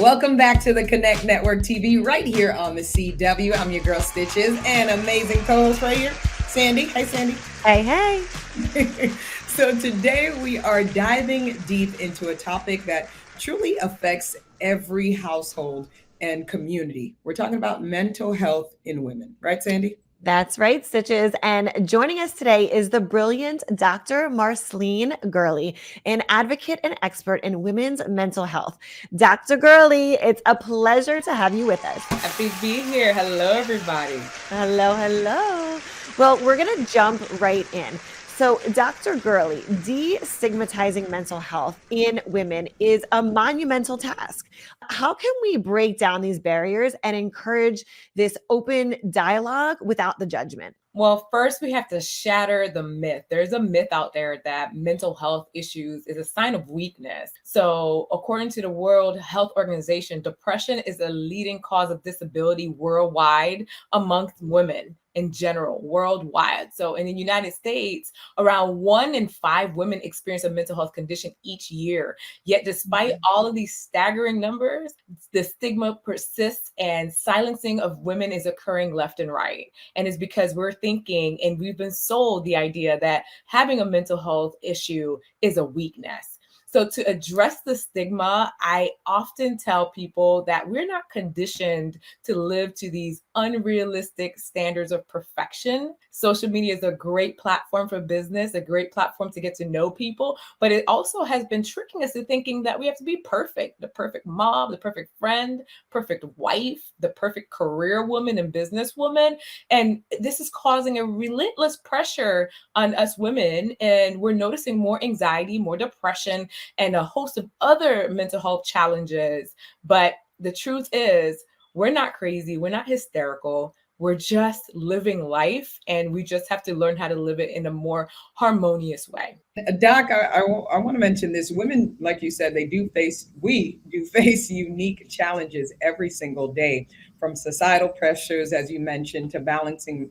Welcome back to the Connect Network TV right here on the CW. I'm your girl Stitches and amazing co-host right here, Sandy. Hi, Sandy. Hey, hey. So today we are diving deep into a topic that truly affects every household and community. We're talking about mental health in women, right, Sandy? That's right, Stitches. And joining us today is the brilliant Dr. Marcelline Girlie, an advocate and expert in women's mental health. Dr. Girlie, it's a pleasure to have you with us. Happy to be here. Hello, everybody. Hello, hello. Well, we're going to jump right in. So, Dr. Girlie, destigmatizing mental health in women is a monumental task. How can we break down these barriers and encourage this open dialogue without the judgment? Well, first, we have to shatter the myth. There's a myth out there that mental health issues is a sign of weakness. So, according to the World Health Organization, depression is a leading cause of disability worldwide amongst women in general, worldwide. So, in the United States, around 1 in 5 women experience a mental health condition each year. Yet, despite all of these staggering numbers, the stigma persists and silencing of women is occurring left and right. And it's because we're thinking and we've been sold the idea that having a mental health issue is a weakness. So, to address the stigma, I often tell people that we're not conditioned to live to these unrealistic standards of perfection. Social media is a great platform for business, a great platform to get to know people, but it also has been tricking us into thinking that we have to be perfect, the perfect mom, the perfect friend, perfect wife, the perfect career woman and businesswoman. And this is causing a relentless pressure on us women. And we're noticing more anxiety, more depression, and a host of other mental health challenges. But the truth is, we're not crazy, we're not hysterical. We're just living life, and we just have to learn how to live it in a more harmonious way. Doc, I want to mention this. Women, like you said, we do face unique challenges every single day, from societal pressures, as you mentioned, to balancing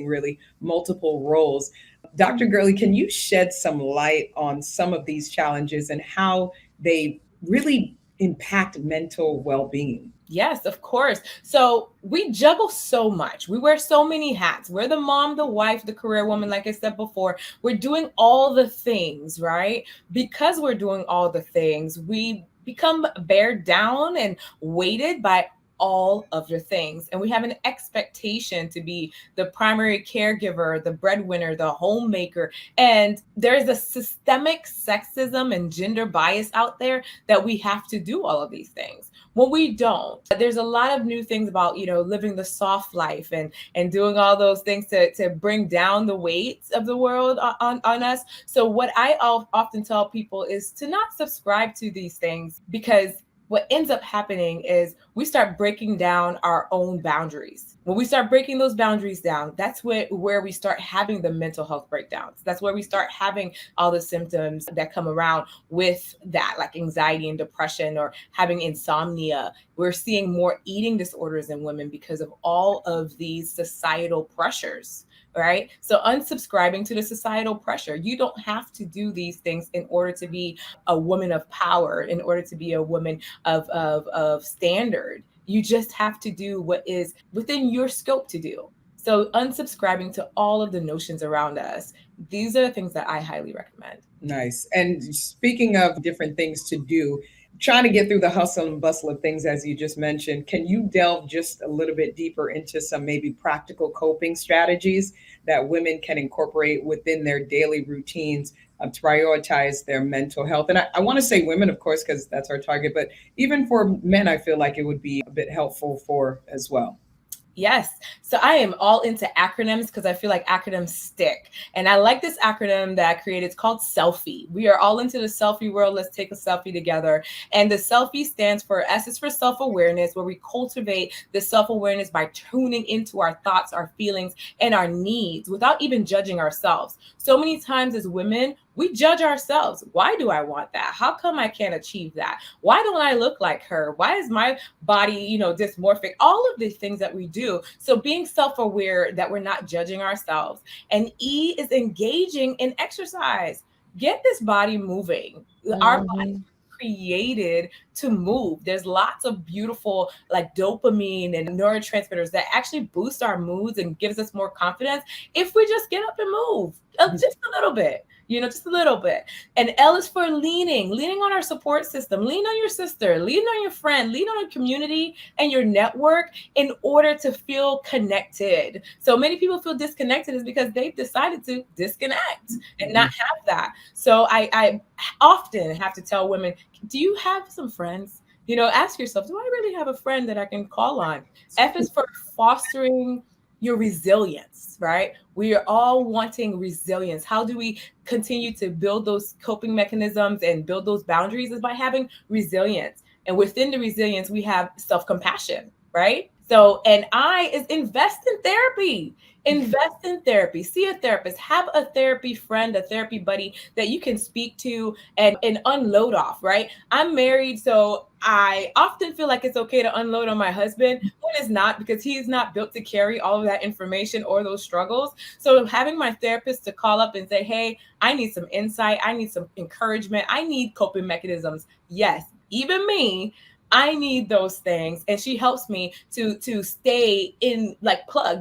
really multiple roles. Dr. Gurley, can you shed some light on some of these challenges and how they really impact mental well-being? Yes, of course. So we juggle so much. We wear so many hats. We're the mom, the wife, the career woman, like I said before. We're doing all the things, right? Because we're doing all the things, we become bared down and weighted by all of the things. And we have an expectation to be the primary caregiver, the breadwinner, the homemaker. And there's a systemic sexism and gender bias out there that we have to do all of these things. When we don't, there's a lot of new things about, living the soft life and doing all those things to bring down the weights of the world on us. So what I often tell people is to not subscribe to these things, because what ends up happening is we start breaking down our own boundaries. When we start breaking those boundaries down, that's where we start having the mental health breakdowns. That's where we start having all the symptoms that come around with that, like anxiety and depression or having insomnia. We're seeing more eating disorders in women because of all of these societal pressures. Right. So unsubscribing to the societal pressure. You don't have to do these things in order to be a woman of power, in order to be a woman of standard. You just have to do what is within your scope to do. So unsubscribing to all of the notions around us. These are the things that I highly recommend. Nice. And speaking of different things to do, trying to get through the hustle and bustle of things, as you just mentioned, can you delve just a little bit deeper into some maybe practical coping strategies that women can incorporate within their daily routines to prioritize their mental health? And I want to say women, of course, because that's our target, but even for men, I feel like it would be a bit helpful for as well. Yes. So I am all into acronyms because I feel like acronyms stick. And I like this acronym that I created. It's called SELFIE. We are all into the selfie world. Let's take a selfie together. And the SELFIE stands for S is for self-awareness, where we cultivate the self-awareness by tuning into our thoughts, our feelings, and our needs without even judging ourselves. So many times as women, we judge ourselves. Why do I want that? How come I can't achieve that? Why don't I look like her? Why is my body, dysmorphic? All of these things that we do. So being self-aware that we're not judging ourselves. And E is engaging in exercise. Get this body moving. Our body Mhm. created to move. There's lots of beautiful like dopamine and neurotransmitters that actually boost our moods and gives us more confidence if we just get up and move just a little bit, just a little bit. And L is for leaning on our support system. Lean on your sister, lean on your friend, lean on your community and your network in order to feel connected. So many people feel disconnected is because they've decided to disconnect and not have that. So I often have to tell women, do you have some friends? Ask yourself, do I really have a friend that I can call on? F is for fostering your resilience, right? We are all wanting resilience. How do we continue to build those coping mechanisms and build those boundaries? Is by having resilience. And within the resilience, we have self-compassion, right? So, and I is invest in therapy. Invest in therapy. See a therapist. Have a therapy friend, a therapy buddy that you can speak to and unload off, right? I'm married, so I often feel like it's okay to unload on my husband when it's not, because he's not built to carry all of that information or those struggles. So having my therapist to call up and say, hey, I need some insight. I need some encouragement. I need coping mechanisms. Yes, even me. I need those things. And she helps me to stay in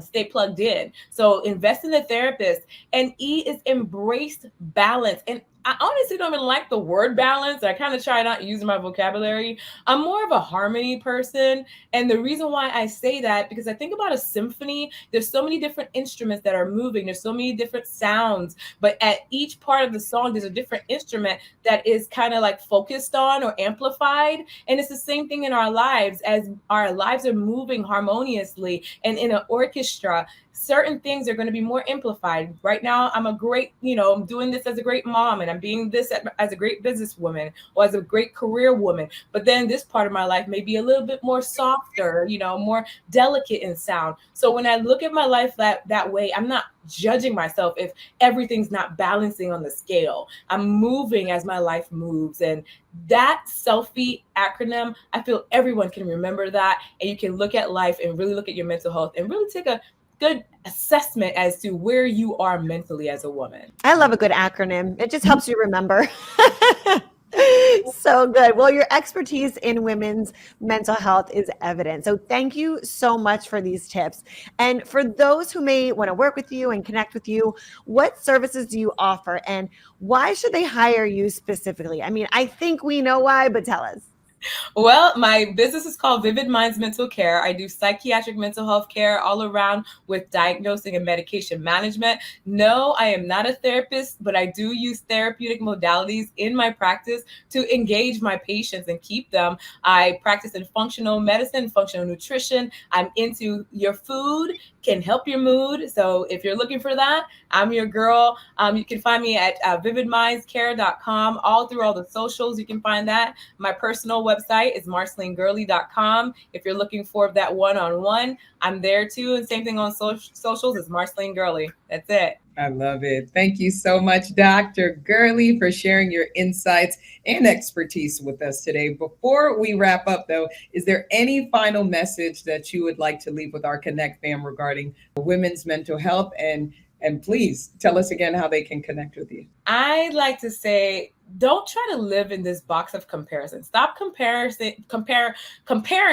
stay plugged in. So invest in a therapist. And E is embrace balance. And I honestly don't even like the word balance. I kind of try not using my vocabulary. I'm more of a harmony person. And the reason why I say that, because I think about a symphony, there's so many different instruments that are moving. There's so many different sounds, but at each part of the song, there's a different instrument that is kind of like focused on or amplified. And it's the same thing in our lives. As our lives are moving harmoniously and in an orchestra, certain things are going to be more amplified. Right now, I'm I'm doing this as a great mom, and I'm being this as a great businesswoman or as a great career woman. But then this part of my life may be a little bit more softer, more delicate in sound. So when I look at my life that way, I'm not judging myself if everything's not balancing on the scale. I'm moving as my life moves. And that selfie acronym, I feel everyone can remember that. And you can look at life and really look at your mental health and really take a good assessment as to where you are mentally as a woman. I love a good acronym. It just helps you remember. So good. Well, your expertise in women's mental health is evident. So thank you so much for these tips. And for those who may want to work with you and connect with you, what services do you offer and why should they hire you specifically? I mean, I think we know why, but tell us. Well, my business is called Vivid Minds Mental Care. I do psychiatric mental health care all around with diagnosing and medication management. No, I am not a therapist, but I do use therapeutic modalities in my practice to engage my patients and keep them. I practice in functional medicine, functional nutrition. I'm into your food can help your mood. So if you're looking for that, I'm your girl. You can find me at vividmindscare.com. All through all the socials, you can find that. My personal website is marcellinegirlie.com. If you're looking for that one-on-one, I'm there too. And same thing on socials is Marcelline Girlie. That's it. I love it. Thank you so much, Dr. Girlie, for sharing your insights and expertise with us today. Before we wrap up, though, is there any final message that you would like to leave with our Connect fam regarding women's mental health? And please tell us again how they can connect with you. I'd like to say, don't try to live in this box of comparison. Stop comparing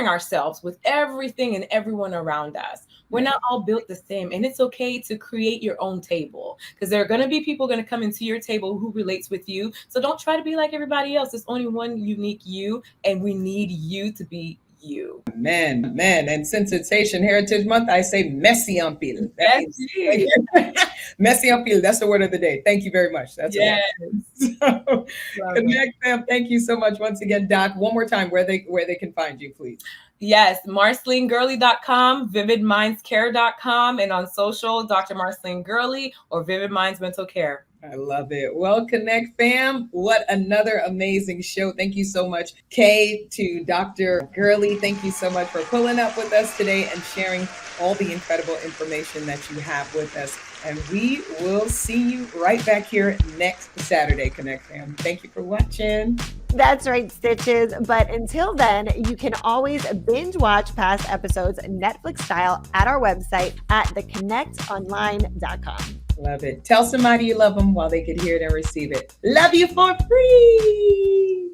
ourselves with everything and everyone around us. We're not all built the same, and it's okay to create your own table, because there are going to be people going to come into your table who relates with you. So don't try to be like everybody else. There's only one unique you, and we need you to be you. Man. And since it's Haitian Heritage Month, I say merci en pile. Merci en pile. That's the word of the day. Thank you very much. That's so, Connect them. Thank you so much once again, Doc. One more time, where they can find you, please. Yes, marcellinegirlie.com, vividmindscare.com, and on social, Dr. Marcelline Girlie or Vivid Minds Mental Care. I love it. Well, Connect fam, what another amazing show. Thank you so much, Kay, to Dr. Girlie. Thank you so much for pulling up with us today and sharing all the incredible information that you have with us. And we will see you right back here next Saturday, Connect fam. Thank you for watching. That's right, Stitches. But until then, you can always binge watch past episodes Netflix style at our website at theconnectonline.com. Love it. Tell somebody you love them while they could hear it and receive it. Love you for free.